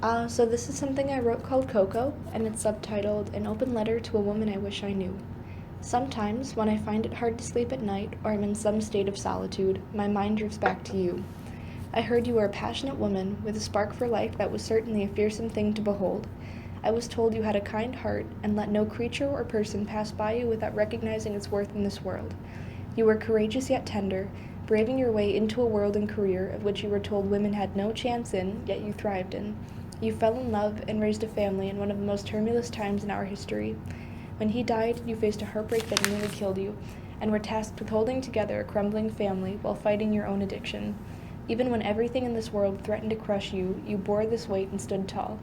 So this is something I wrote called Coco, and it's subtitled An Open Letter to a Woman I Wish I Knew. Sometimes, when I find it hard to sleep at night or I'm in some state of solitude, my mind drifts back to you. I heard you were a passionate woman with a spark for life that was certainly a fearsome thing to behold. I was told you had a kind heart and let no creature or person pass by you without recognizing its worth in this world. You were courageous yet tender, braving your way into a world and career of which you were told women had no chance in, yet you thrived in. You fell in love and raised a family in one of the most tumultuous times in our history. When he died, you faced a heartbreak that nearly killed you, and were tasked with holding together a crumbling family while fighting your own addiction. Even when everything in this world threatened to crush you, you bore this weight and stood tall.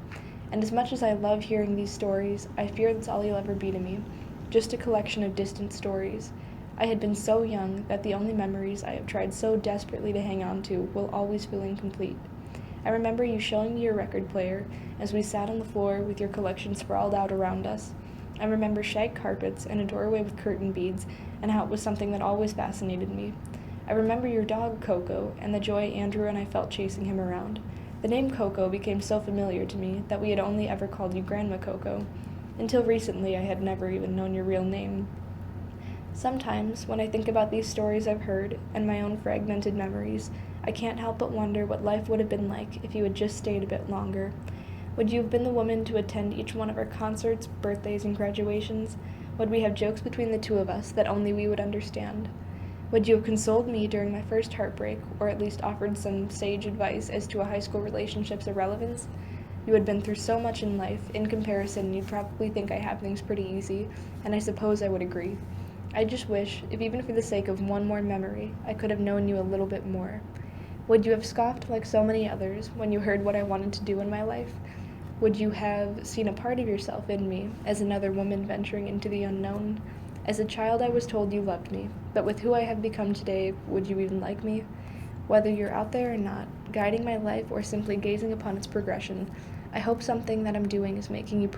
And as much as I love hearing these stories, I fear that's all you'll ever be to me, just a collection of distant stories. I had been so young that the only memories I have tried so desperately to hang on to will always feel incomplete. I remember you showing me your record player as we sat on the floor with your collection sprawled out around us. I remember shag carpets and a doorway with curtain beads, and how it was something that always fascinated me. I remember your dog, Coco, and the joy Andrew and I felt chasing him around. The name Coco became so familiar to me that we had only ever called you Grandma Coco. Until recently, I had never even known your real name. Sometimes, when I think about these stories I've heard and my own fragmented memories, I can't help but wonder what life would have been like if you had just stayed a bit longer. Would you have been the woman to attend each one of our concerts, birthdays, and graduations? Would we have jokes between the two of us that only we would understand? Would you have consoled me during my first heartbreak, or at least offered some sage advice as to a high school relationship's irrelevance? You had been through so much in life, in comparison, you'd probably think I have things pretty easy, and I suppose I would agree. I just wish, if even for the sake of one more memory, I could have known you a little bit more. Would you have scoffed like so many others when you heard what I wanted to do in my life? Would you have seen a part of yourself in me as another woman venturing into the unknown? As a child, I was told you loved me, but with who I have become today, would you even like me? Whether you're out there or not, guiding my life or simply gazing upon its progression, I hope something that I'm doing is making you proud.